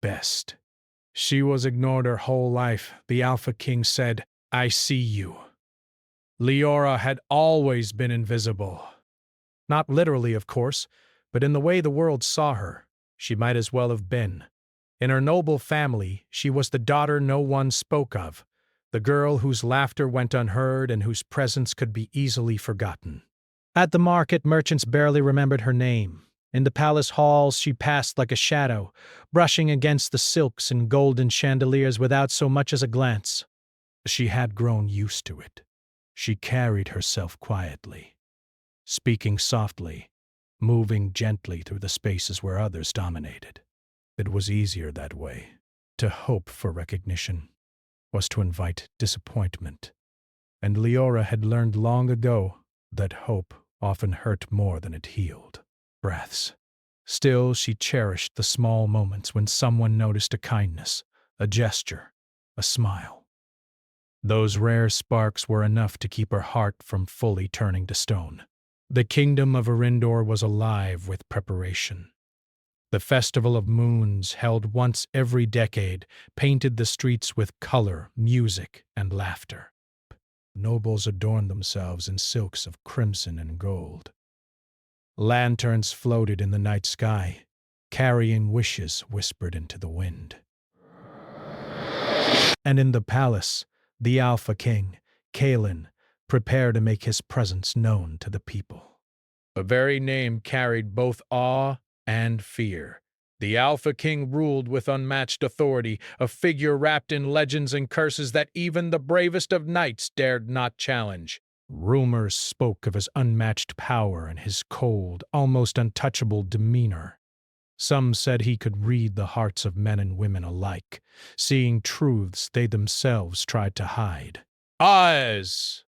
best. She was ignored her whole life. The Alpha King said, "I see you." Leora had always been invisible. Not literally, of course, but in the way the world saw her, she might as well have been. In her noble family, she was the daughter no one spoke of, the girl whose laughter went unheard and whose presence could be easily forgotten. At the market, merchants barely remembered her name. In the palace halls, she passed like a shadow, brushing against the silks and golden chandeliers without so much as a glance. She had grown used to it. She carried herself quietly, speaking softly, moving gently through the spaces where others dominated. It was easier that way. To hope for recognition was to invite disappointment, and Leora had learned long ago that hope often hurt more than it healed. Breaths. Still, she cherished the small moments when someone noticed a kindness, a gesture, a smile. Those rare sparks were enough to keep her heart from fully turning to stone. The kingdom of Arindor was alive with preparation. The Festival of Moons, held once every decade, painted the streets with color, music, and laughter. Nobles adorned themselves in silks of crimson and gold. Lanterns floated in the night sky, carrying wishes whispered into the wind. And in the palace, the Alpha King, Kalin, prepared to make his presence known to the people. The very name carried both awe and fear. The Alpha King ruled with unmatched authority, a figure wrapped in legends and curses that even the bravest of knights dared not challenge. Rumors spoke of his unmatched power and his cold, almost untouchable demeanor. Some said he could read the hearts of men and women alike, seeing truths they themselves tried to hide. Oz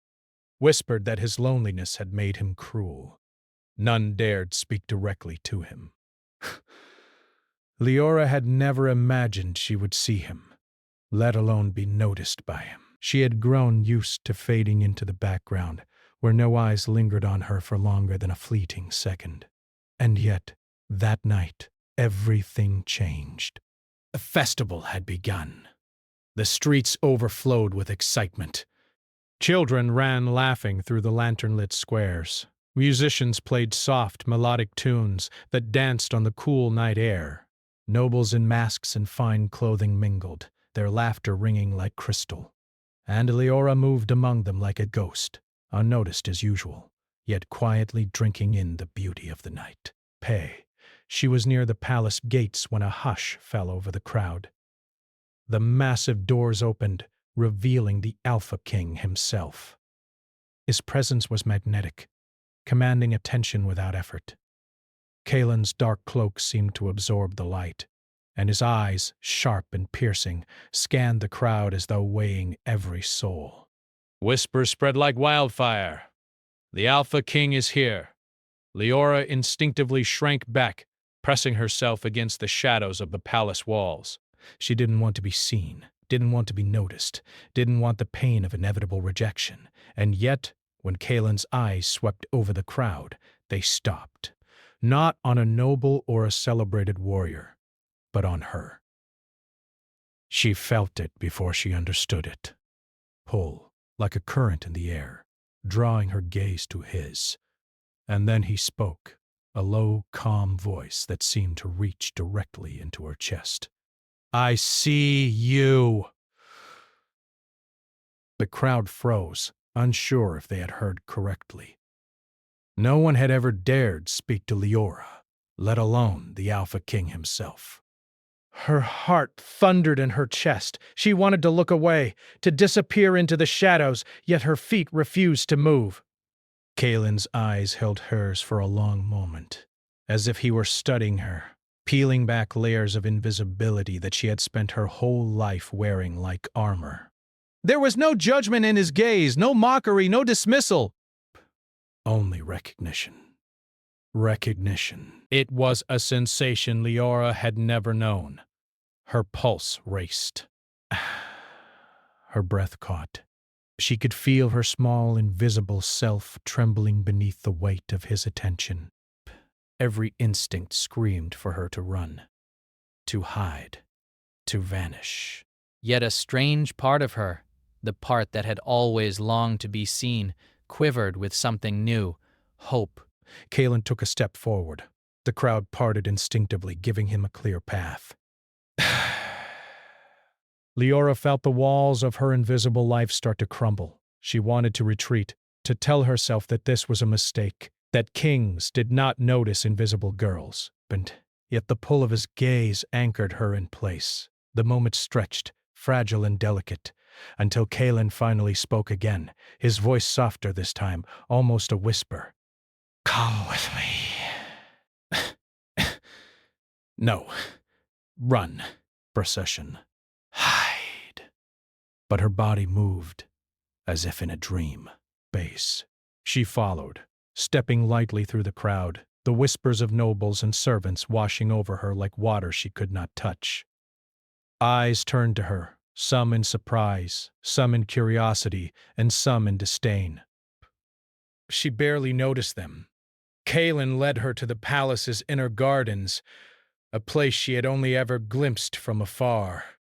whispered that his loneliness had made him cruel. None dared speak directly to him. Leora had never imagined she would see him, let alone be noticed by him. She had grown used to fading into the background, where no eyes lingered on her for longer than a fleeting second. And yet, that night, everything changed. A festival had begun. The streets overflowed with excitement. Children ran laughing through the lantern-lit squares. Musicians played soft, melodic tunes that danced on the cool night air. Nobles in masks and fine clothing mingled, their laughter ringing like crystal. And Leora moved among them like a ghost, unnoticed as usual, yet quietly drinking in the beauty of the night. She was near the palace gates when a hush fell over the crowd. The massive doors opened, revealing the Alpha King himself. His presence was magnetic, commanding attention without effort. Kalen's dark cloak seemed to absorb the light, and his eyes, sharp and piercing, scanned the crowd as though weighing every soul. Whispers spread like wildfire. The Alpha King is here. Leora instinctively shrank back, pressing herself against the shadows of the palace walls. She didn't want to be seen, didn't want to be noticed, didn't want the pain of inevitable rejection. And yet, when Kalen's eyes swept over the crowd, they stopped. Not on a noble or a celebrated warrior, but on her. She felt it before she understood it. Pull, like a current in the air, drawing her gaze to his. And then he spoke, a low, calm voice that seemed to reach directly into her chest. "I see you." The crowd froze, unsure if they had heard correctly. No one had ever dared speak to Leora, let alone the Alpha King himself. Her heart thundered in her chest. She wanted to look away, to disappear into the shadows, yet her feet refused to move. Kalen's eyes held hers for a long moment, as if he were studying her, peeling back layers of invisibility that she had spent her whole life wearing like armor. There was no judgment in his gaze, no mockery, no dismissal. Only recognition. Recognition. It was a sensation Leora had never known. Her pulse raced. Her breath caught. She could feel her small, invisible self trembling beneath the weight of his attention. Every instinct screamed for her to run, to hide, to vanish. Yet a strange part of her, the part that had always longed to be seen, quivered with something new, hope. Kalen took a step forward. The crowd parted instinctively, giving him a clear path. Leora felt the walls of her invisible life start to crumble. She wanted to retreat, to tell herself that this was a mistake, that kings did not notice invisible girls. But yet the pull of his gaze anchored her in place. The moment stretched, fragile and delicate, until Kalen finally spoke again, his voice softer this time, almost a whisper. "Come with me." "No. Run." Procession. "Hide." But her body moved, as if in a dream. Base. She followed, stepping lightly through the crowd, the whispers of nobles and servants washing over her like water she could not touch. Eyes turned to her, some in surprise, some in curiosity, and some in disdain. She barely noticed them. Kalen led her to the palace's inner gardens, a place she had only ever glimpsed from afar.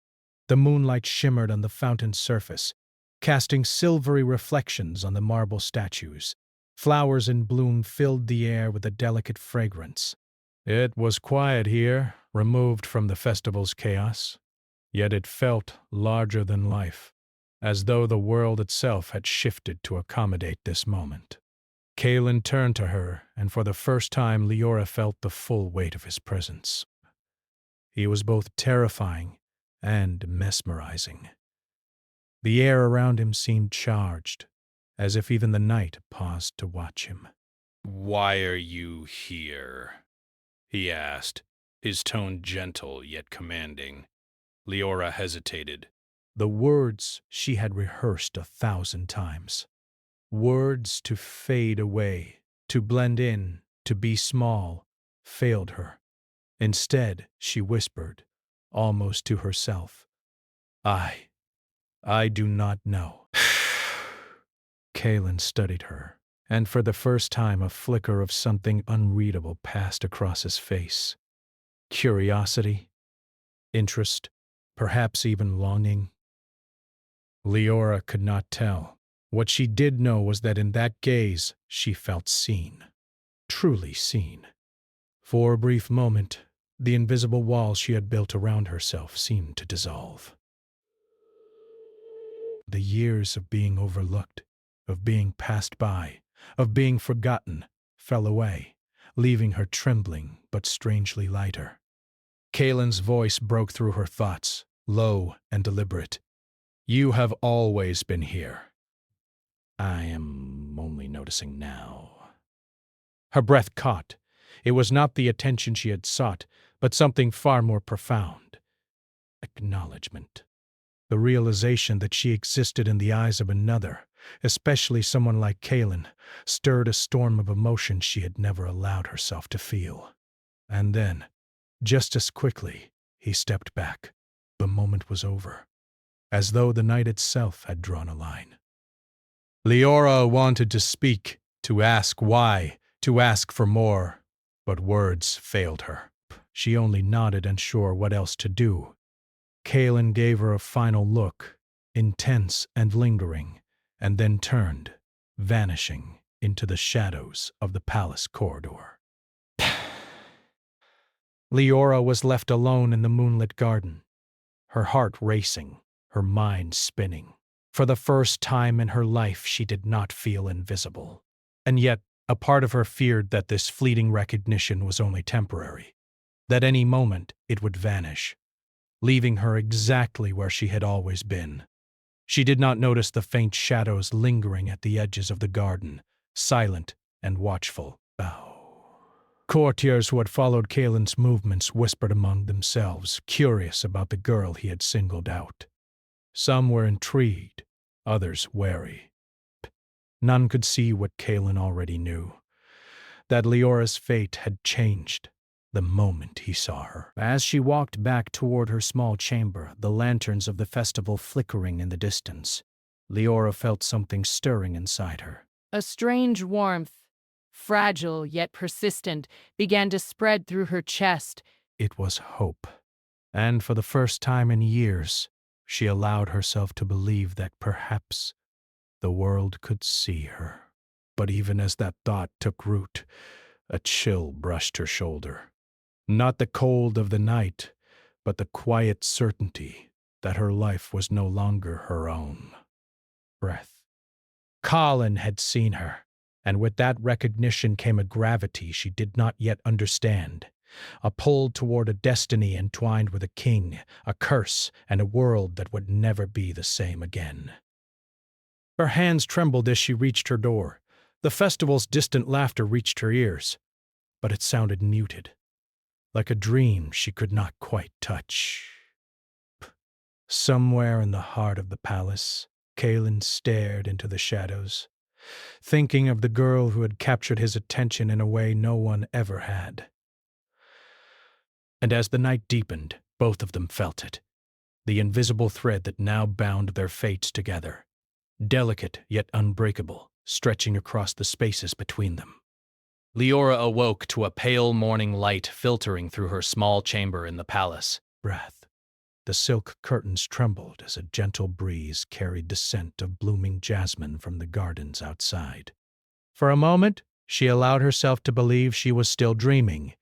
The moonlight shimmered on the fountain's surface, casting silvery reflections on the marble statues. Flowers in bloom filled the air with a delicate fragrance. It was quiet here, removed from the festival's chaos, yet it felt larger than life, as though the world itself had shifted to accommodate this moment. Kalen turned to her, and for the first time Leora felt the full weight of his presence. He was both terrifying and mesmerizing. The air around him seemed charged, as if even the night paused to watch him. "Why are you here?" he asked, his tone gentle yet commanding. Leora hesitated. The words she had rehearsed 1,000 times. Words to fade away, to blend in, to be small, failed her. Instead, she whispered, almost to herself, I do not know." Kalen studied her, and for the first time a flicker of something unreadable passed across his face. Curiosity, interest, perhaps even longing. Leora could not tell. What she did know was that in that gaze she felt seen, truly seen. For a brief moment, the invisible walls she had built around herself seemed to dissolve. The years of being overlooked, of being passed by, of being forgotten, fell away, leaving her trembling but strangely lighter. Kalen's voice broke through her thoughts, low and deliberate. "You have always been here. I am only noticing now." Her breath caught. It was not the attention she had sought, but something far more profound. Acknowledgement. The realization that she existed in the eyes of another, especially someone like Kalen, stirred a storm of emotion she had never allowed herself to feel. And then, just as quickly, he stepped back. The moment was over, as though the night itself had drawn a line. Leora wanted to speak, to ask why, to ask for more, but words failed her. She only nodded, unsure what else to do. Kalen gave her a final look, intense and lingering, and then turned, vanishing into the shadows of the palace corridor. Leora was left alone in the moonlit garden, her heart racing, her mind spinning. For the first time in her life, she did not feel invisible. And yet, a part of her feared that this fleeting recognition was only temporary, that any moment it would vanish, leaving her exactly where she had always been. She did not notice the faint shadows lingering at the edges of the garden, silent and watchful. Courtiers who had followed Kalen's movements whispered among themselves, curious about the girl he had singled out. Some were intrigued, others wary. None could see what Kalen already knew, that Leora's fate had changed the moment he saw her. As she walked back toward her small chamber, the lanterns of the festival flickering in the distance, Leora felt something stirring inside her. A strange warmth, fragile yet persistent, began to spread through her chest. It was hope. And for the first time in years, she allowed herself to believe that perhaps the world could see her. But even as that thought took root, a chill brushed her shoulder. Not the cold of the night, but the quiet certainty that her life was no longer her own. Breath. Colin had seen her, and with that recognition came a gravity she did not yet understand, a pull toward a destiny entwined with a king, a curse, and a world that would never be the same again. Her hands trembled as she reached her door. The festival's distant laughter reached her ears, but it sounded muted, like a dream she could not quite touch. Somewhere in the heart of the palace, Caelan stared into the shadows, thinking of the girl who had captured his attention in a way no one ever had. And as the night deepened, both of them felt it, the invisible thread that now bound their fates together, delicate yet unbreakable, stretching across the spaces between them. Leora awoke to a pale morning light filtering through her small chamber in the palace. Breath. The silk curtains trembled as a gentle breeze carried the scent of blooming jasmine from the gardens outside. For a moment, she allowed herself to believe she was still dreaming.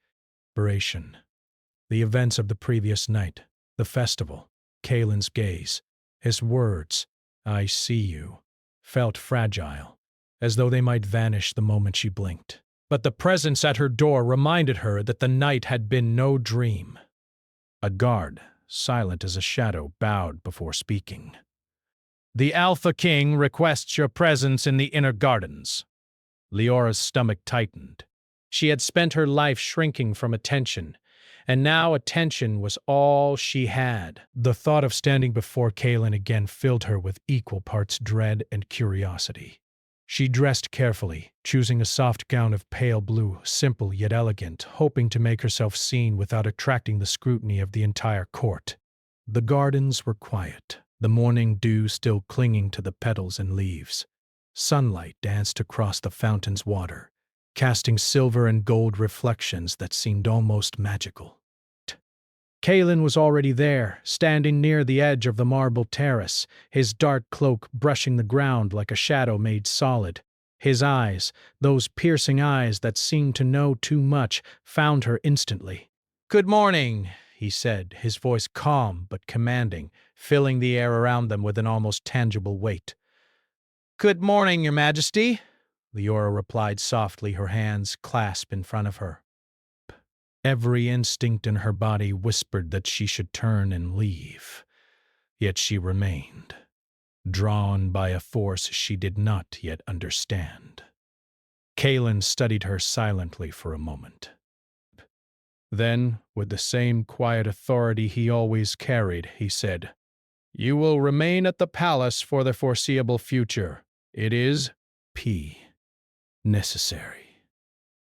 Inspiration. The events of the previous night, the festival, Caelan's gaze, his words, "I see you," felt fragile, as though they might vanish the moment she blinked. But the presence at her door reminded her that the night had been no dream. A guard, silent as a shadow, bowed before speaking. "The Alpha King requests your presence in the inner gardens." Leora's stomach tightened. She had spent her life shrinking from attention, and now attention was all she had. The thought of standing before Caelan again filled her with equal parts dread and curiosity. She dressed carefully, choosing a soft gown of pale blue, simple yet elegant, hoping to make herself seen without attracting the scrutiny of the entire court. The gardens were quiet, the morning dew still clinging to the petals and leaves. Sunlight danced across the fountain's water, casting silver and gold reflections that seemed almost magical. Caelan was already there, standing near the edge of the marble terrace, his dark cloak brushing the ground like a shadow made solid. His eyes, those piercing eyes that seemed to know too much, found her instantly. "Good morning," he said, his voice calm but commanding, filling the air around them with an almost tangible weight. "Good morning, Your Majesty," Leora replied softly, her hands clasped in front of her. Every instinct in her body whispered that she should turn and leave, yet she remained, drawn by a force she did not yet understand. Caelan studied her silently for a moment. Then, with the same quiet authority he always carried, he said, "You will remain at the palace for the foreseeable future. It is necessary."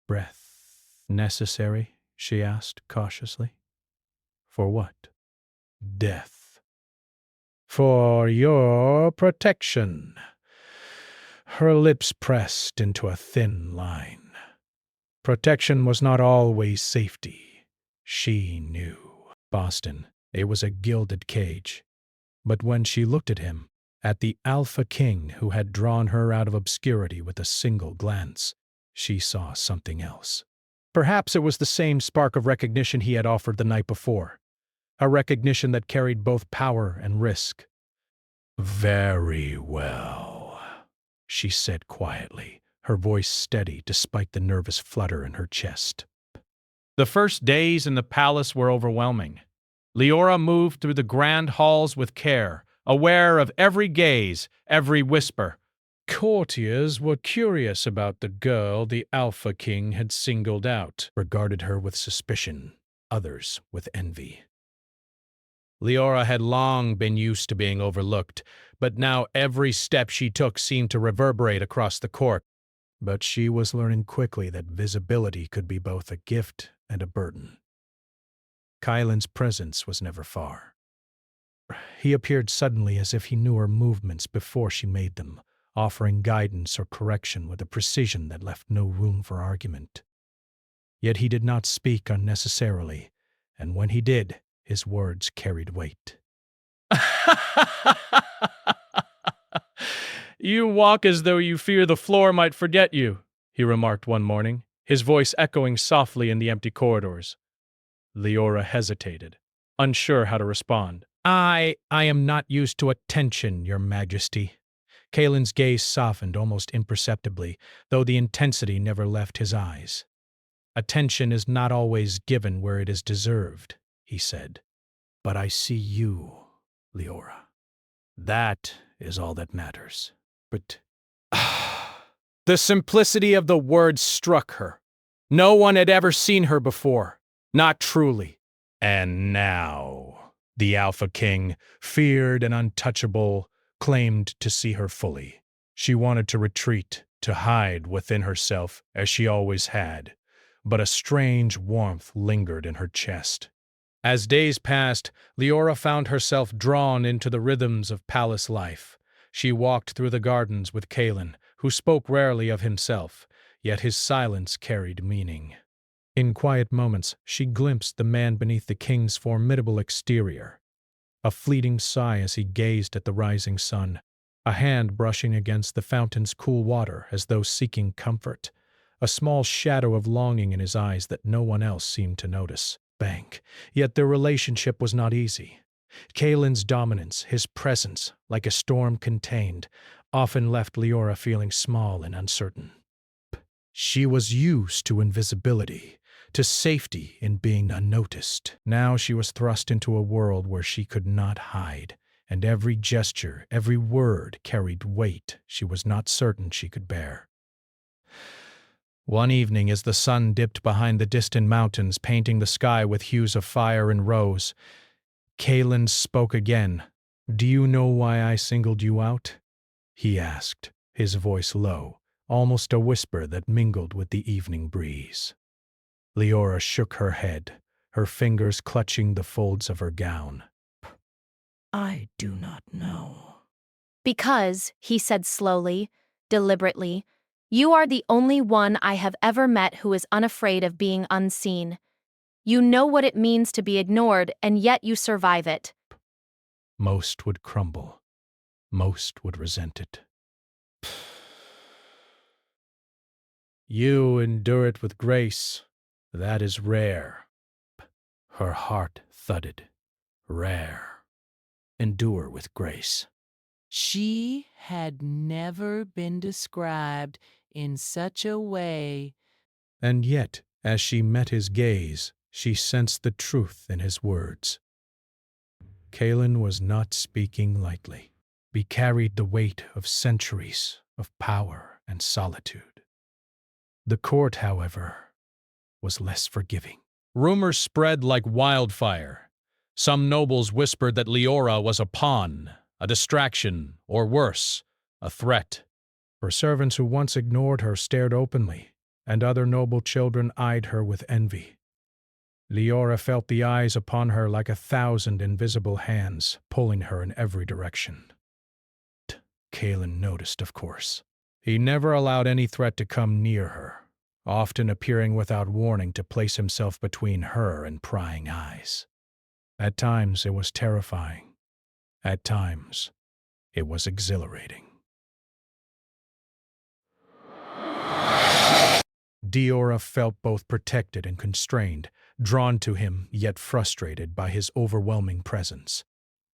Breath. "Necessary?" she asked cautiously. "For what?" "Death." "For your protection." Her lips pressed into a thin line. Protection was not always safety. She knew. Boston, it was a gilded cage. But when she looked at him, at the Alpha King who had drawn her out of obscurity with a single glance, she saw something else. Perhaps it was the same spark of recognition he had offered the night before, a recognition that carried both power and risk. "Very well," she said quietly, her voice steady despite the nervous flutter in her chest. The first days in the palace were overwhelming. Leora moved through the grand halls with care, aware of every gaze, every whisper. Courtiers were curious about the girl the Alpha King had singled out, regarded her with suspicion, others with envy. Leora had long been used to being overlooked, but now every step she took seemed to reverberate across the court. But she was learning quickly that visibility could be both a gift and a burden. Caelan's presence was never far. He appeared suddenly as if he knew her movements before she made them, offering guidance or correction with a precision that left no room for argument. Yet he did not speak unnecessarily, and when he did, His words carried weight. You walk as though you fear the floor might forget you, he remarked one morning, his voice echoing softly in the empty corridors. Leora hesitated, unsure how to respond. I am not used to attention, Your Majesty. Kalen's gaze softened almost imperceptibly, though the intensity never left his eyes. Attention is not always given where it is deserved, he said. But I see you, Leora. That is all that matters. But the simplicity of the words struck her. No one had ever seen her before, not truly. And now, the Alpha King, feared and untouchable, claimed to see her fully. She wanted to retreat, to hide within herself, as she always had, but a strange warmth lingered in her chest. As days passed, Leora found herself drawn into the rhythms of palace life. She walked through the gardens with Kalen, who spoke rarely of himself, yet his silence carried meaning. In quiet moments, she glimpsed the man beneath the king's formidable exterior. A fleeting sigh as he gazed at the rising sun, a hand brushing against the fountain's cool water as though seeking comfort, a small shadow of longing in his eyes that no one else seemed to notice. Yet their relationship was not easy. Kalen's dominance, his presence, like a storm contained, often left Leora feeling small and uncertain. She was used to invisibility, to safety in being unnoticed. Now she was thrust into a world where she could not hide, and every gesture, every word carried weight she was not certain she could bear. One evening, as the sun dipped behind the distant mountains, painting the sky with hues of fire and rose, Kalen spoke again. "Do you know why I singled you out?" he asked, his voice low, almost a whisper that mingled with the evening breeze. Leora shook her head, her fingers clutching the folds of her gown. I do not know. Because, he said slowly, deliberately, you are the only one I have ever met who is unafraid of being unseen. You know what it means to be ignored, and yet you survive it. Most would crumble. Most would resent it. You endure it with grace. That is rare. Her heart thudded. Rare. Endure with grace. She had never been described in such a way. And yet, as she met his gaze, she sensed the truth in his words. Kalen was not speaking lightly. He carried the weight of centuries of power and solitude. The court, however, was less forgiving. Rumors spread like wildfire. Some nobles whispered that Leora was a pawn, a distraction, or worse, a threat. Her servants who once ignored her stared openly, and other noble children eyed her with envy. Leora felt the eyes upon her like 1,000 invisible hands, pulling her in every direction. Kalen noticed, of course. He never allowed any threat to come near her, often appearing without warning to place himself between her and prying eyes. At times it was terrifying. At times it was exhilarating. Leora felt both protected and constrained, drawn to him yet frustrated by his overwhelming presence.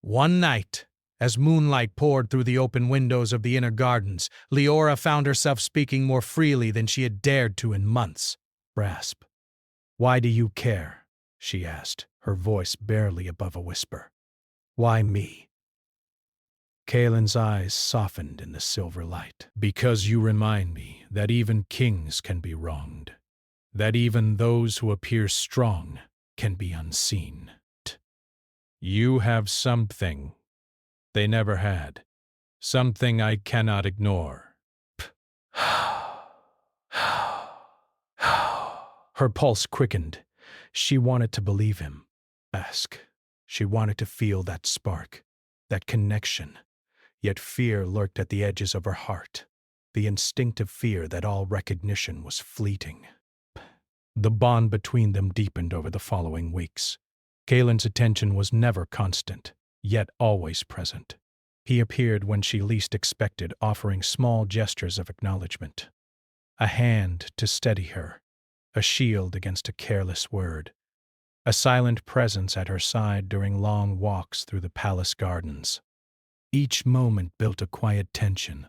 One night, as moonlight poured through the open windows of the inner gardens, Leora found herself speaking more freely than she had dared to in months. Rasp. "Why do you care?" she asked, her voice barely above a whisper. "Why me?" Kalen's eyes softened in the silver light. "Because you remind me that even kings can be wronged, that even those who appear strong can be unseen. You have something they never had, something I cannot ignore." Her pulse quickened. She wanted to believe him. She wanted to feel that spark, that connection. Yet fear lurked at the edges of her heart, the instinctive fear that all recognition was fleeting. The bond between them deepened over the following weeks. Kaelin's attention was never constant, yet always present. He appeared when she least expected, offering small gestures of acknowledgement. A hand to steady her, a shield against a careless word, a silent presence at her side during long walks through the palace gardens. Each moment built a quiet tension,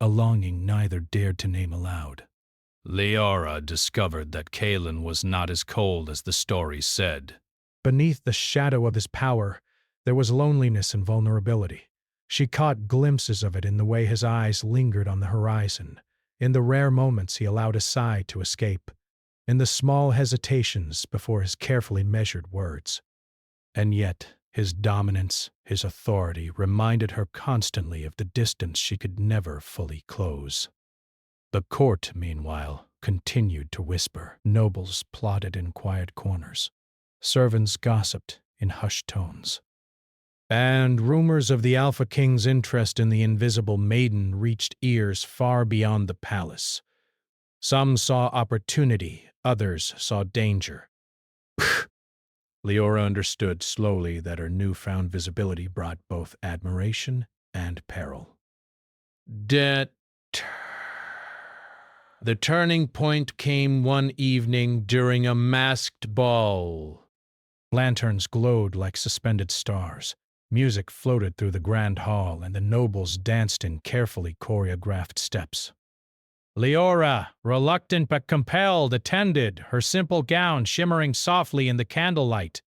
a longing neither dared to name aloud. Leora discovered that Kaelin was not as cold as the story said. Beneath the shadow of his power, there was loneliness and vulnerability. She caught glimpses of it in the way his eyes lingered on the horizon, in the rare moments he allowed a sigh to escape, in the small hesitations before his carefully measured words. And yet, his dominance, his authority, reminded her constantly of the distance she could never fully close. The court, meanwhile, continued to whisper. Nobles plotted in quiet corners. Servants gossiped in hushed tones. And rumors of the Alpha King's interest in the invisible maiden reached ears far beyond the palace. Some saw opportunity, others saw danger. Leora understood slowly that her newfound visibility brought both admiration and peril. The turning point came one evening during a masked ball. Lanterns glowed like suspended stars. Music floated through the grand hall, and the nobles danced in carefully choreographed steps. Leora, reluctant but compelled, attended, her simple gown shimmering softly in the candlelight.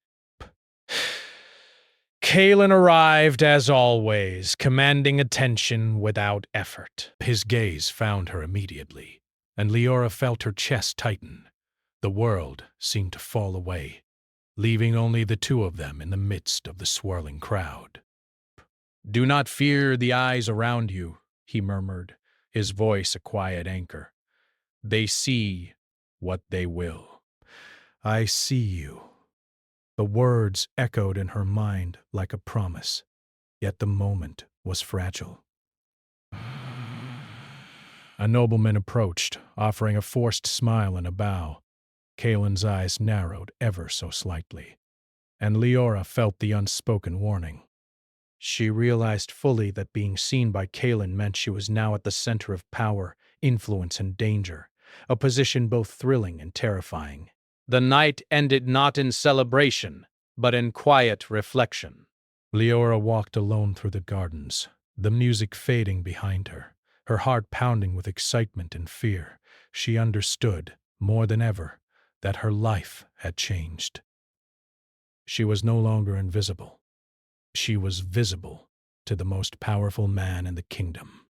Kaelin arrived as always, commanding attention without effort. His gaze found her immediately, and Leora felt her chest tighten. The world seemed to fall away, leaving only the two of them in the midst of the swirling crowd. "Do not fear the eyes around you," he murmured, his voice a quiet anchor. "They see what they will." "I see you." The words echoed in her mind like a promise, yet the moment was fragile. A nobleman approached, offering a forced smile and a bow. Kaelin's eyes narrowed ever so slightly, and Leora felt the unspoken warning. She realized fully that being seen by Kaelin meant she was now at the center of power, influence, and danger, a position both thrilling and terrifying. The night ended not in celebration, but in quiet reflection. Leora walked alone through the gardens, the music fading behind her, her heart pounding with excitement and fear. She understood, more than ever, that her life had changed. She was no longer invisible. She was visible to the most powerful man in the kingdom.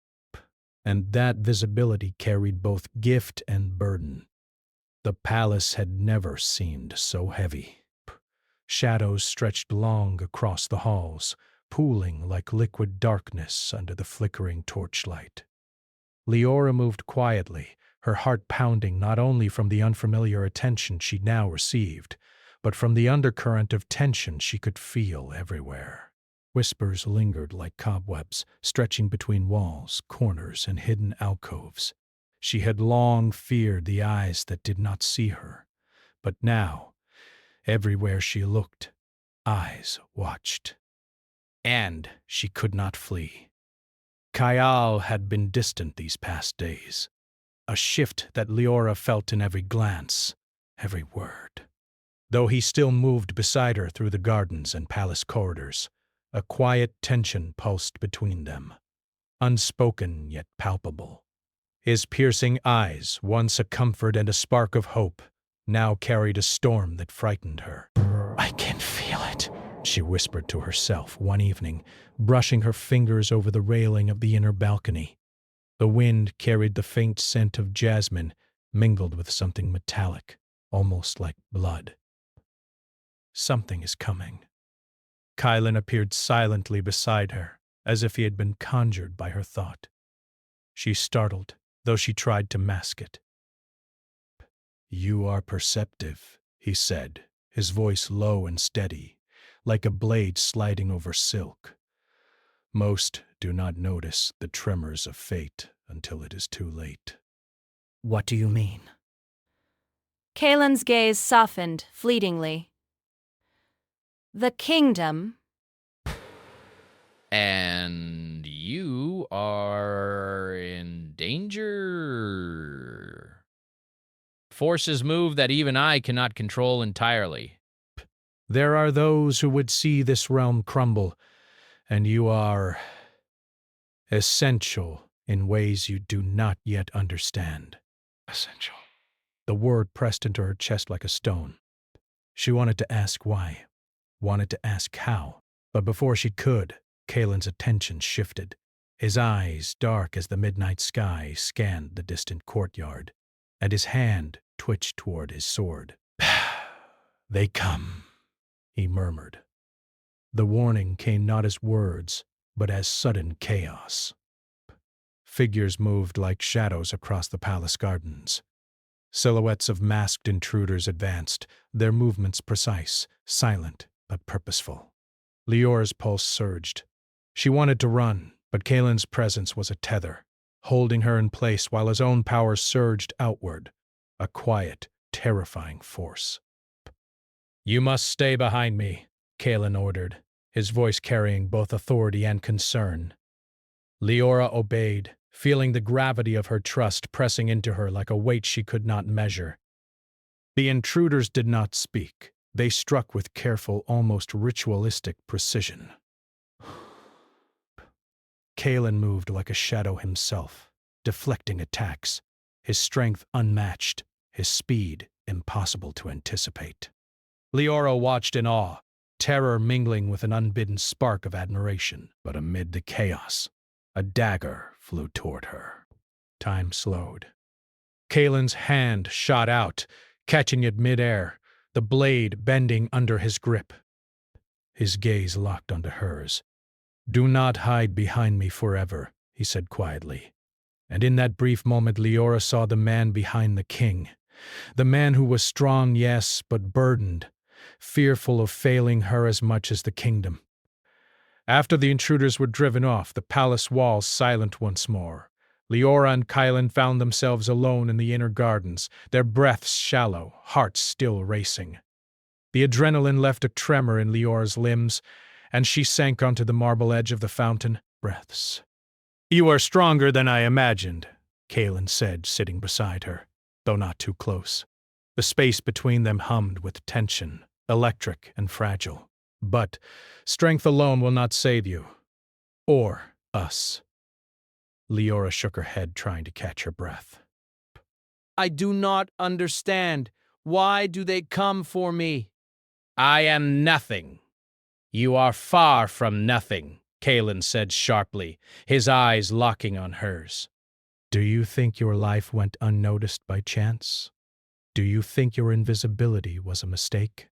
And that visibility carried both gift and burden. The palace had never seemed so heavy. Shadows stretched long across the halls, pooling like liquid darkness under the flickering torchlight. Leora moved quietly, her heart pounding not only from the unfamiliar attention she now received, but from the undercurrent of tension she could feel everywhere. Whispers lingered like cobwebs, stretching between walls, corners, and hidden alcoves. She had long feared the eyes that did not see her, but now, everywhere she looked, eyes watched. And she could not flee. Kyle had been distant these past days, a shift that Leora felt in every glance, every word. Though he still moved beside her through the gardens and palace corridors, a quiet tension pulsed between them, unspoken yet palpable. His piercing eyes, once a comfort and a spark of hope, now carried a storm that frightened her. "I can feel it," she whispered to herself one evening, brushing her fingers over the railing of the inner balcony. The wind carried the faint scent of jasmine, mingled with something metallic, almost like blood. Something is coming. Kaelin appeared silently beside her, as if he had been conjured by her thought. She startled, though she tried to mask it. "You are perceptive," he said, his voice low and steady, like a blade sliding over silk. "Most do not notice the tremors of fate until it is too late." What do you mean? Kaelin's gaze softened fleetingly. The kingdom. And you are in danger. Forces move that even I cannot control entirely. There are those who would see this realm crumble, and you are essential in ways you do not yet understand. Essential. The word pressed into her chest like a stone. She wanted to ask why, wanted to ask how, but before she could, Kalen's attention shifted. His eyes, dark as the midnight sky, scanned the distant courtyard, and his hand twitched toward his sword. They come, he murmured. The warning came not as words, but as sudden chaos. Figures moved like shadows across the palace gardens. Silhouettes of masked intruders advanced, their movements precise, silent, but purposeful. Leora's pulse surged. She wanted to run, but Kalen's presence was a tether, holding her in place while his own power surged outward, a quiet, terrifying force. "You must stay behind me," Kalen ordered, his voice carrying both authority and concern. Leora obeyed, feeling the gravity of her trust pressing into her like a weight she could not measure. The intruders did not speak. They struck with careful, almost ritualistic precision. Kalen moved like a shadow himself, deflecting attacks, his strength unmatched, his speed impossible to anticipate. Leora watched in awe, terror mingling with an unbidden spark of admiration. But amid the chaos, a dagger flew toward her. Time slowed. Kalen's hand shot out, catching it midair, the blade bending under his grip. His gaze locked onto hers. "Do not hide behind me forever," he said quietly. And in that brief moment, Leora saw the man behind the king. The man who was strong, yes, but burdened, fearful of failing her as much as the kingdom. After the intruders were driven off, the palace walls silent once more. Leora and Kalen found themselves alone in the inner gardens, their breaths shallow, hearts still racing. The adrenaline left a tremor in Leora's limbs, and she sank onto the marble edge of the fountain. Breaths. "You are stronger than I imagined," Kalen said, sitting beside her, though not too close. The space between them hummed with tension, electric and fragile. "But strength alone will not save you. Or us." Leora shook her head, trying to catch her breath. I do not understand. Why do they come for me? "I am nothing. You are far from nothing," Kalen said sharply, his eyes locking on hers. "Do you think your life went unnoticed by chance? Do you think your invisibility was a mistake?"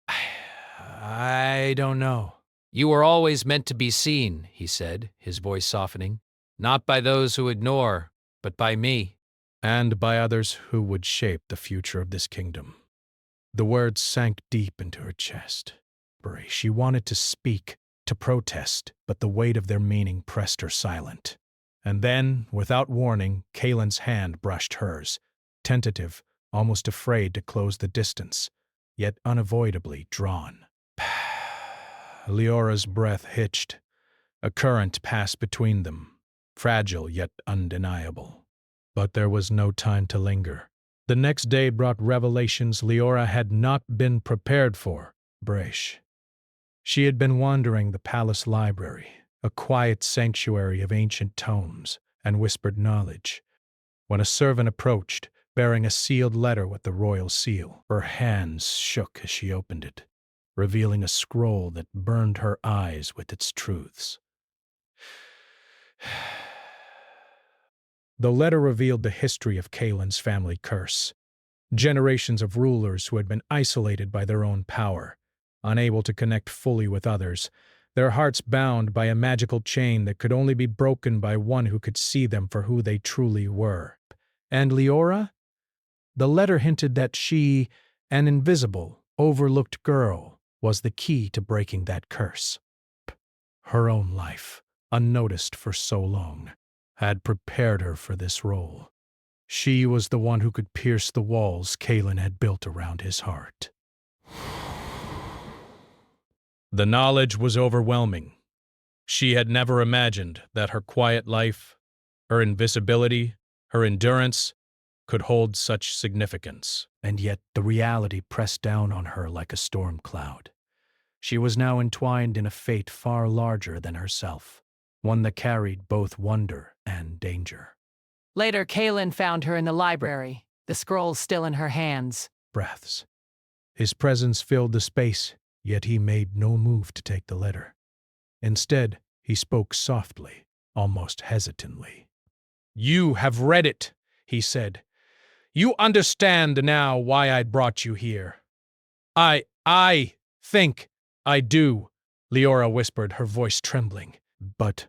I don't know. "You were always meant to be seen," he said, his voice softening. "Not by those who ignore, but by me." And by others who would shape the future of this kingdom. The words sank deep into her chest. She wanted to speak, to protest, but the weight of their meaning pressed her silent. And then, without warning, Kalen's hand brushed hers, tentative, almost afraid to close the distance, yet unavoidably drawn. Leora's breath hitched. A current passed between them, fragile yet undeniable. But there was no time to linger. The next day brought revelations Leora had not been prepared for. She had been wandering the palace library, a quiet sanctuary of ancient tomes and whispered knowledge, when a servant approached, bearing a sealed letter with the royal seal. Her hands shook as she opened it, revealing a scroll that burned her eyes with its truths. The letter revealed the history of Kalen's family curse. Generations of rulers who had been isolated by their own power, unable to connect fully with others, their hearts bound by a magical chain that could only be broken by one who could see them for who they truly were. And Leora? The letter hinted that she, an invisible, overlooked girl, was the key to breaking that curse. Her own life, unnoticed for so long, had prepared her for this role. She was the one who could pierce the walls Kalen had built around his heart. The knowledge was overwhelming. She had never imagined that her quiet life, her invisibility, her endurance could hold such significance. And yet the reality pressed down on her like a storm cloud. She was now entwined in a fate far larger than herself, one that carried both wonder and danger. Later, Kaelin found her in the library, the scrolls still in her hands. Breaths. His presence filled the space, yet he made no move to take the letter. Instead, he spoke softly, almost hesitantly. "You have read it," he said. "You understand now why I brought you here." I think I do," Leora whispered, her voice trembling. "But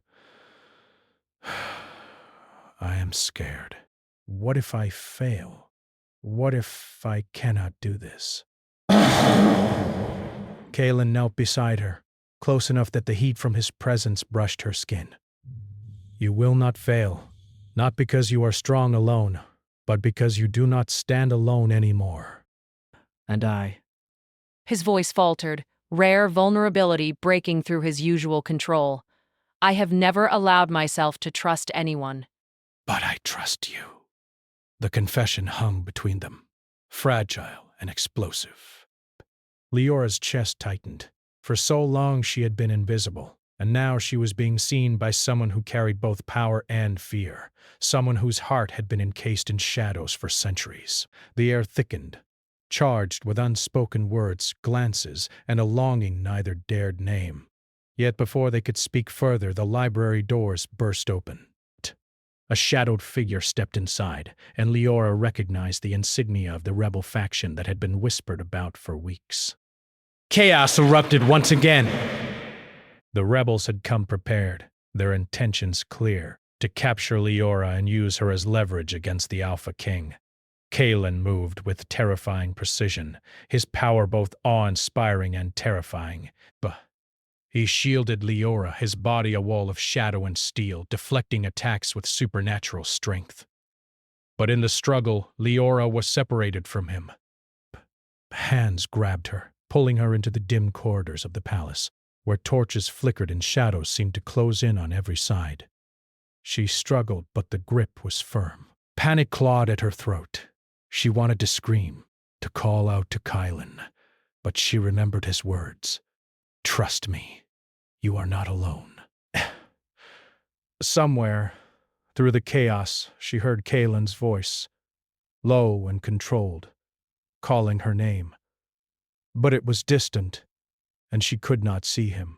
I am scared. What if I fail? What if I cannot do this?" Kaelin knelt beside her, close enough that the heat from his presence brushed her skin. "You will not fail, not because you are strong alone, but because you do not stand alone anymore." And I. His voice faltered, rare vulnerability breaking through his usual control. I have never allowed myself to trust anyone. "But I trust you." The confession hung between them, fragile and explosive. Leora's chest tightened. For so long she had been invisible, and now she was being seen by someone who carried both power and fear, someone whose heart had been encased in shadows for centuries. The air thickened, charged with unspoken words, glances, and a longing neither dared name. Yet before they could speak further, the library doors burst open. A shadowed figure stepped inside, and Leora recognized the insignia of the rebel faction that had been whispered about for weeks. Chaos erupted once again. The rebels had come prepared, their intentions clear, to capture Leora and use her as leverage against the Alpha King. Kaelin moved with terrifying precision, his power both awe-inspiring and terrifying. He shielded Leora, his body a wall of shadow and steel, deflecting attacks with supernatural strength. But in the struggle, Leora was separated from him. Hands grabbed her, pulling her into the dim corridors of the palace, where torches flickered and shadows seemed to close in on every side. She struggled, but the grip was firm. Panic clawed at her throat. She wanted to scream, to call out to Kaelin, but she remembered his words. "Trust me. You are not alone." Somewhere, through the chaos, she heard Kaelin's voice, low and controlled, calling her name. But it was distant, and she could not see him.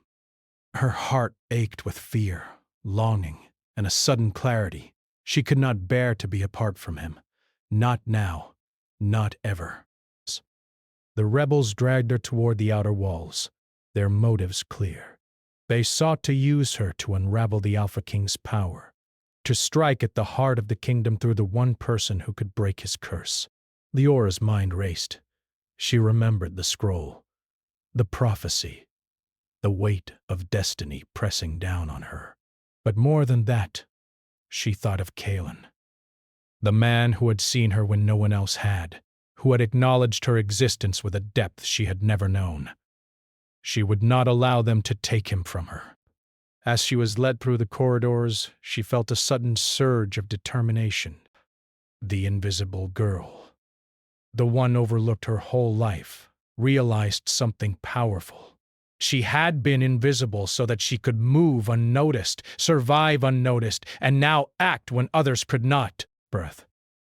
Her heart ached with fear, longing, and a sudden clarity. She could not bear to be apart from him. Not now, not ever. The rebels dragged her toward the outer walls, their motives clear. They sought to use her to unravel the Alpha King's power, to strike at the heart of the kingdom through the one person who could break his curse. Leora's mind raced. She remembered the scroll, the prophecy, the weight of destiny pressing down on her. But more than that, she thought of Kaelin, the man who had seen her when no one else had, who had acknowledged her existence with a depth she had never known. She would not allow them to take him from her. As she was led through the corridors, she felt a sudden surge of determination. The invisible girl, the one overlooked her whole life, realized something powerful. She had been invisible so that she could move unnoticed, survive unnoticed, and now act when others could not.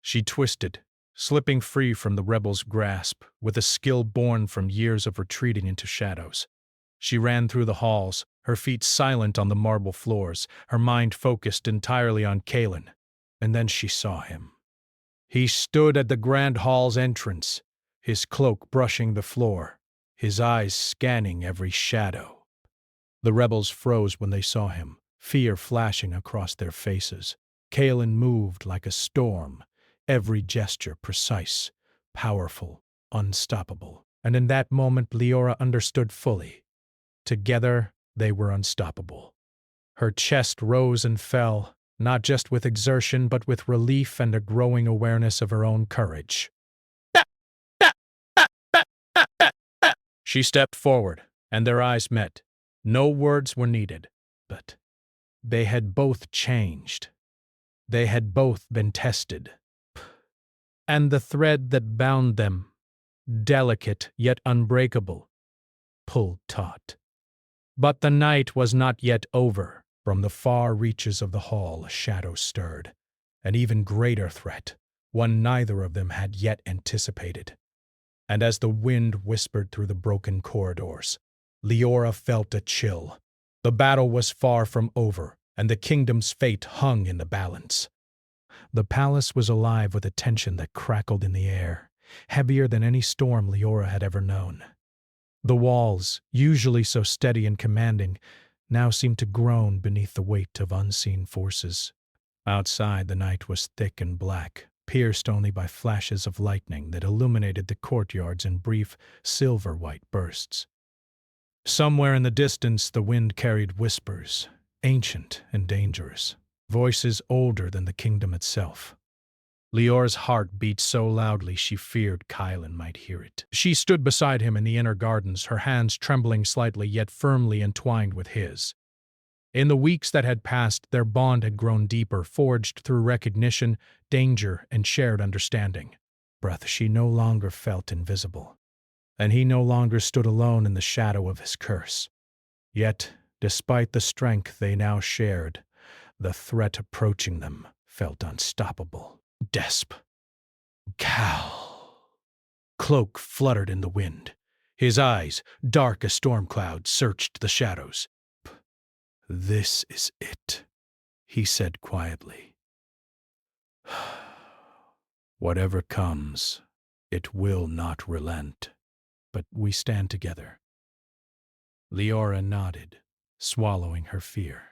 She twisted, slipping free from the rebel's grasp, with a skill born from years of retreating into shadows. She ran through the halls, her feet silent on the marble floors, her mind focused entirely on Kaelin. And then she saw him. He stood at the grand hall's entrance, his cloak brushing the floor, his eyes scanning every shadow. The rebels froze when they saw him, fear flashing across their faces. Kaelin moved like a storm, every gesture precise, powerful, unstoppable. And in that moment, Leora understood fully. Together, they were unstoppable. Her chest rose and fell, not just with exertion, but with relief and a growing awareness of her own courage. She stepped forward, and their eyes met. No words were needed, but they had both changed. They had both been tested. And the thread that bound them, delicate yet unbreakable, pulled taut. But the night was not yet over. From the far reaches of the hall a shadow stirred, an even greater threat, one neither of them had yet anticipated. And as the wind whispered through the broken corridors, Leora felt a chill. The battle was far from over, and the kingdom's fate hung in the balance. The palace was alive with a tension that crackled in the air, heavier than any storm Leora had ever known. The walls, usually so steady and commanding, now seemed to groan beneath the weight of unseen forces. Outside, the night was thick and black, pierced only by flashes of lightning that illuminated the courtyards in brief, silver-white bursts. Somewhere in the distance, the wind carried whispers, ancient and dangerous, voices older than the kingdom itself. Leora's heart beat so loudly she feared Kylan might hear it. She stood beside him in the inner gardens, her hands trembling slightly yet firmly entwined with his. In the weeks that had passed, their bond had grown deeper, forged through recognition, danger, and shared understanding. She no longer felt invisible, and he no longer stood alone in the shadow of his curse. Yet, despite the strength they now shared, the threat approaching them felt unstoppable. Desp. Cal. Cloak fluttered in the wind. His eyes, dark as storm clouds, searched the shadows. "This is it," he said quietly. "Whatever comes, it will not relent, but we stand together." Leora nodded, swallowing her fear.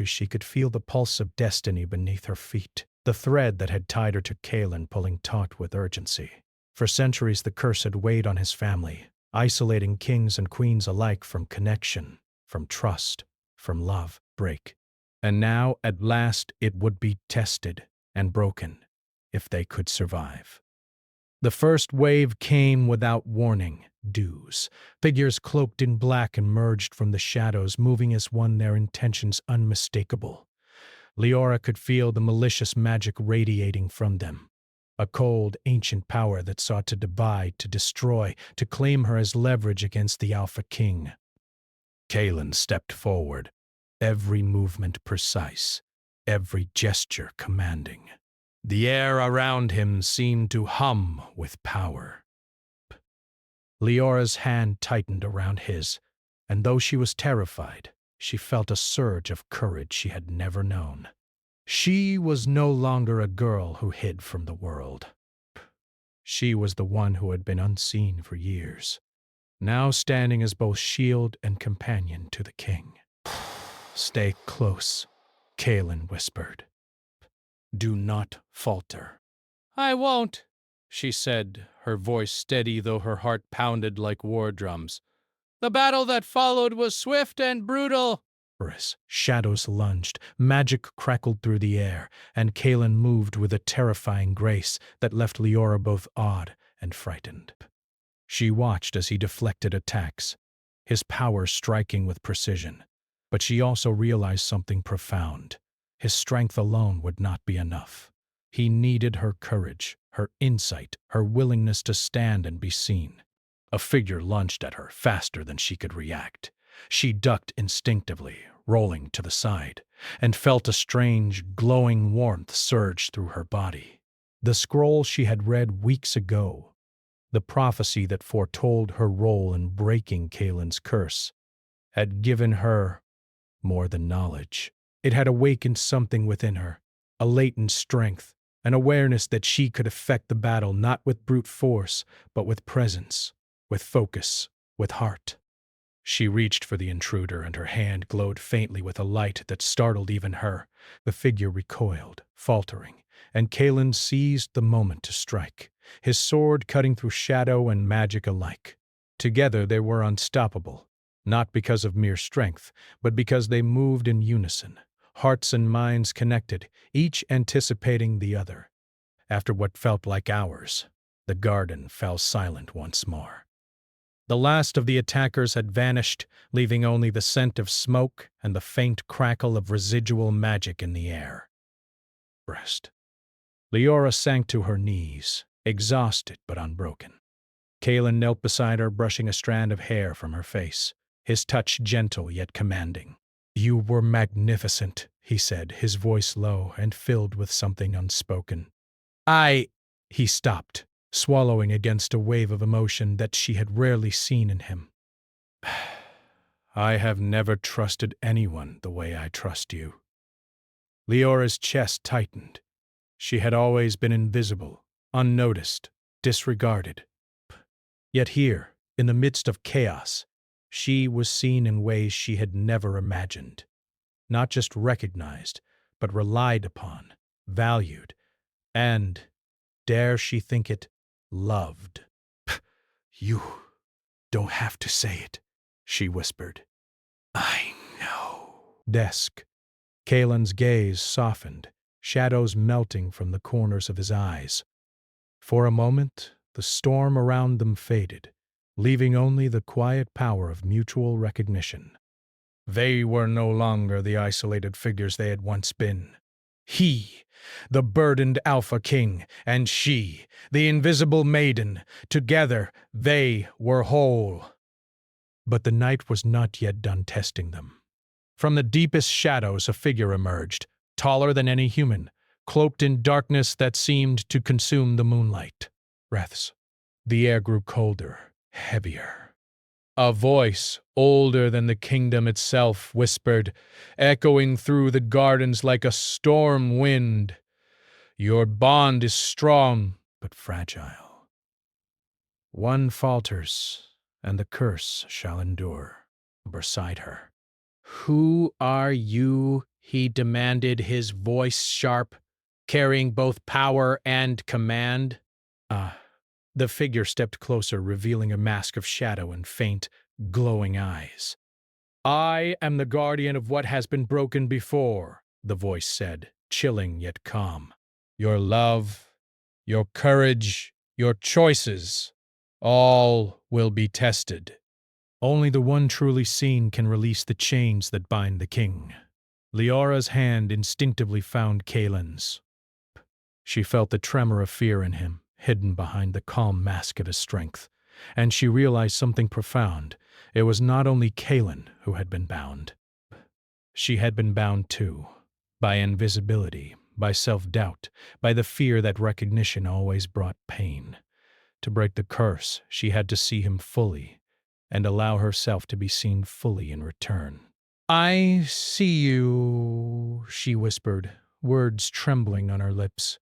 She could feel the pulse of destiny beneath her feet, the thread that had tied her to Kaelin pulling taut with urgency. For centuries the curse had weighed on his family, isolating kings and queens alike from connection, from trust, from love. Break. And now, at last, it would be tested and broken, if they could survive. The first wave came without warning. Dews. Figures cloaked in black emerged from the shadows, moving as one, their intentions unmistakable. Leora could feel the malicious magic radiating from them. A cold, ancient power that sought to divide, to destroy, to claim her as leverage against the Alpha King. Kaelin stepped forward, every movement precise, every gesture commanding. The air around him seemed to hum with power. Leora's hand tightened around his, and though she was terrified, she felt a surge of courage she had never known. She was no longer a girl who hid from the world. She was the one who had been unseen for years, now standing as both shield and companion to the king. "Stay close," Kaelin whispered. "Do not falter." "I won't," she said, her voice steady though her heart pounded like war drums. "The battle that followed was swift and brutal." Shadows lunged, magic crackled through the air, and Kaelin moved with a terrifying grace that left Leora both awed and frightened. She watched as he deflected attacks, his power striking with precision. But she also realized something profound. His strength alone would not be enough. He needed her courage, her insight, her willingness to stand and be seen. A figure lunged at her faster than she could react. She ducked instinctively, rolling to the side, and felt a strange, glowing warmth surge through her body. The scroll she had read weeks ago, the prophecy that foretold her role in breaking Kaelin's curse, had given her more than knowledge. It had awakened something within her, a latent strength, an awareness that she could affect the battle not with brute force, but with presence, with focus, with heart. She reached for the intruder, and her hand glowed faintly with a light that startled even her. The figure recoiled, faltering, and Kaelin seized the moment to strike, his sword cutting through shadow and magic alike. Together they were unstoppable, not because of mere strength, but because they moved in unison, hearts and minds connected, each anticipating the other. After what felt like hours, the garden fell silent once more. The last of the attackers had vanished, leaving only the scent of smoke and the faint crackle of residual magic in the air. Breast. Leora sank to her knees, exhausted but unbroken. Kalen knelt beside her, brushing a strand of hair from her face, his touch gentle yet commanding. "You were magnificent," he said, his voice low and filled with something unspoken. He stopped, swallowing against a wave of emotion that she had rarely seen in him. "I have never trusted anyone the way I trust you." Leora's chest tightened. She had always been invisible, unnoticed, disregarded. Yet here, in the midst of chaos, she was seen in ways she had never imagined. Not just recognized, but relied upon, valued, and, dare she think it, loved. "You don't have to say it," she whispered. "I know." Desk. Kalen's gaze softened, shadows melting from the corners of his eyes. For a moment, the storm around them faded, leaving only the quiet power of mutual recognition. They were no longer the isolated figures they had once been. He, the burdened Alpha King, and she, the invisible maiden, together they were whole. But the night was not yet done testing them. From the deepest shadows a figure emerged, taller than any human, cloaked in darkness that seemed to consume the moonlight. Breaths. The air grew colder, heavier. A voice, older than the kingdom itself, whispered, echoing through the gardens like a storm wind. "Your bond is strong, but fragile. One falters, and the curse shall endure." Beside her. "Who are you?" he demanded, his voice sharp, carrying both power and command. The figure stepped closer, revealing a mask of shadow and faint, glowing eyes. "I am the guardian of what has been broken before," the voice said, chilling yet calm. "Your love, your courage, your choices, all will be tested. Only the one truly seen can release the chains that bind the king." Leora's hand instinctively found Kalen's. She felt the tremor of fear in him, hidden behind the calm mask of his strength, and she realized something profound. It was not only Kalen who had been bound. She had been bound too, by invisibility, by self-doubt, by the fear that recognition always brought pain. To break the curse, she had to see him fully, and allow herself to be seen fully in return. "I see you," she whispered, words trembling on her lips.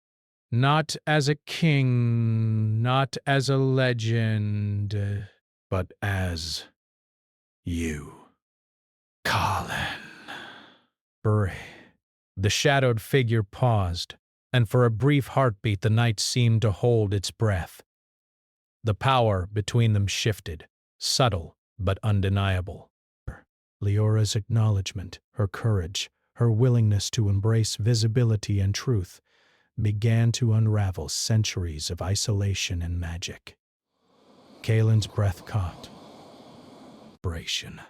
"Not as a king, not as a legend, but as you, Colin." Bray. The shadowed figure paused, and for a brief heartbeat the night seemed to hold its breath. The power between them shifted, subtle but undeniable. Leora's acknowledgement, her courage, her willingness to embrace visibility and truth began to unravel centuries of isolation and magic. Kalen's breath caught. Vibration.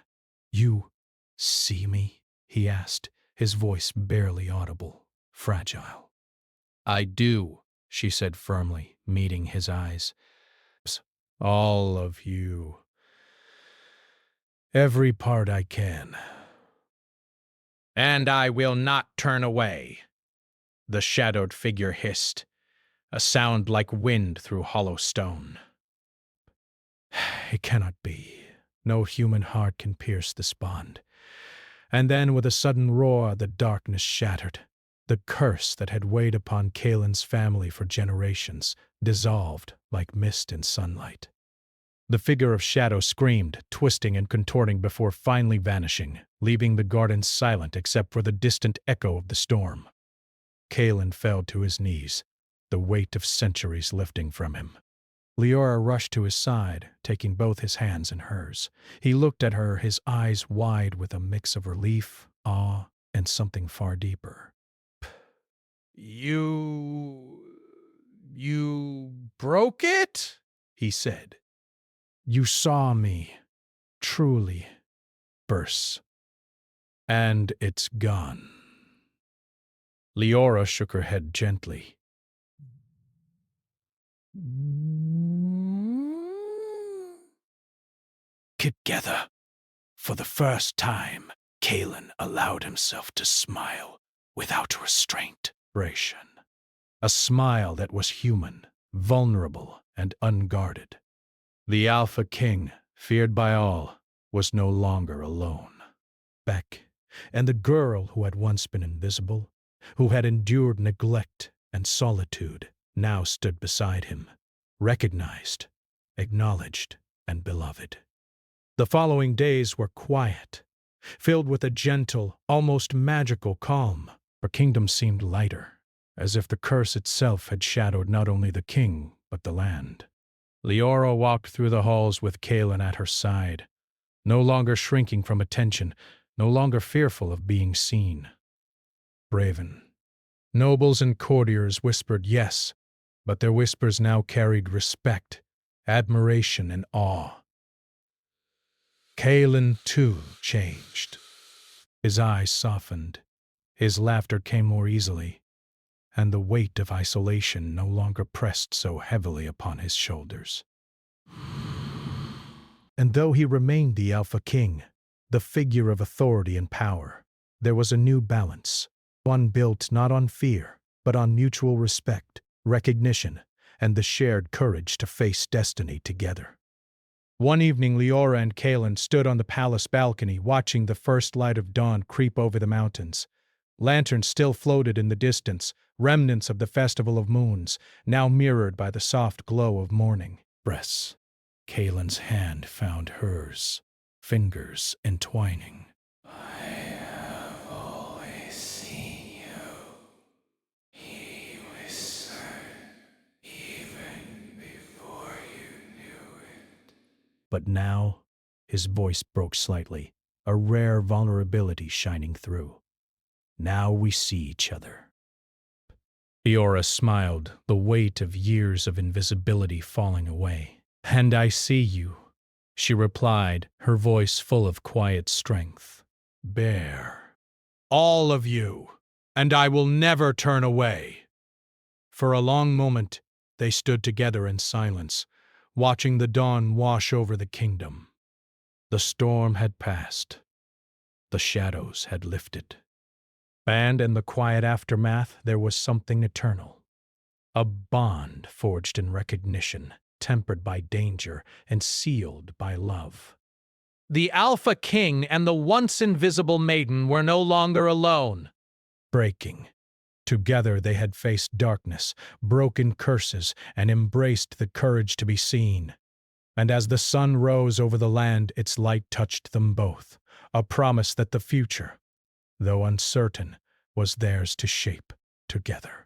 "You see me?" he asked, his voice barely audible, fragile. "I do," she said firmly, meeting his eyes. "All of you. Every part I can." "And I will not turn away," the shadowed figure hissed, a sound like wind through hollow stone. "It cannot be. No human heart can pierce this bond." And then, with a sudden roar, the darkness shattered. The curse that had weighed upon Kalen's family for generations dissolved like mist in sunlight. The figure of shadow screamed, twisting and contorting before finally vanishing, leaving the garden silent except for the distant echo of the storm. Kalen fell to his knees, the weight of centuries lifting from him. Leora rushed to his side, taking both his hands in hers. He looked at her, his eyes wide with a mix of relief, awe, and something far deeper. You broke it?" He said. You saw me, truly, burst. And it's gone. Leora shook her head gently. Together, for the first time, Kalen allowed himself to smile without restraint. A smile that was human, vulnerable, and unguarded. The Alpha King, feared by all, was no longer alone. Beck, and the girl who had once been invisible, who had endured neglect and solitude, now stood beside him, recognized, acknowledged, and beloved. The following days were quiet, filled with a gentle, almost magical calm. Her kingdom seemed lighter, as if the curse itself had shadowed not only the king, but the land. Leora walked through the halls with Kalen at her side, no longer shrinking from attention, no longer fearful of being seen. Braven. Nobles and courtiers whispered yes, but their whispers now carried respect, admiration, and awe. Kalen, too, changed. His eyes softened, his laughter came more easily, and the weight of isolation no longer pressed so heavily upon his shoulders. And though he remained the Alpha King, the figure of authority and power, there was a new balance, one built not on fear, but on mutual respect, recognition, and the shared courage to face destiny together. One evening, Leora and Kalen stood on the palace balcony watching the first light of dawn creep over the mountains. Lanterns still floated in the distance, remnants of the Festival of Moons, now mirrored by the soft glow of morning. Breaths. Kalen's hand found hers, fingers entwining. I have always seen you, he whispered, even before you knew it. But now, his voice broke slightly, a rare vulnerability shining through. Now we see each other. Leora smiled, the weight of years of invisibility falling away. And I see you, she replied, her voice full of quiet strength. Bear. All of you, and I will never turn away. For a long moment, they stood together in silence, watching the dawn wash over the kingdom. The storm had passed. The shadows had lifted. And in the quiet aftermath, there was something eternal. A bond forged in recognition, tempered by danger and sealed by love. The Alpha King and the once invisible maiden were no longer alone. Breaking. Together they had faced darkness, broken curses, and embraced the courage to be seen. And as the sun rose over the land, its light touched them both, a promise that the future, though uncertain, was theirs to shape together.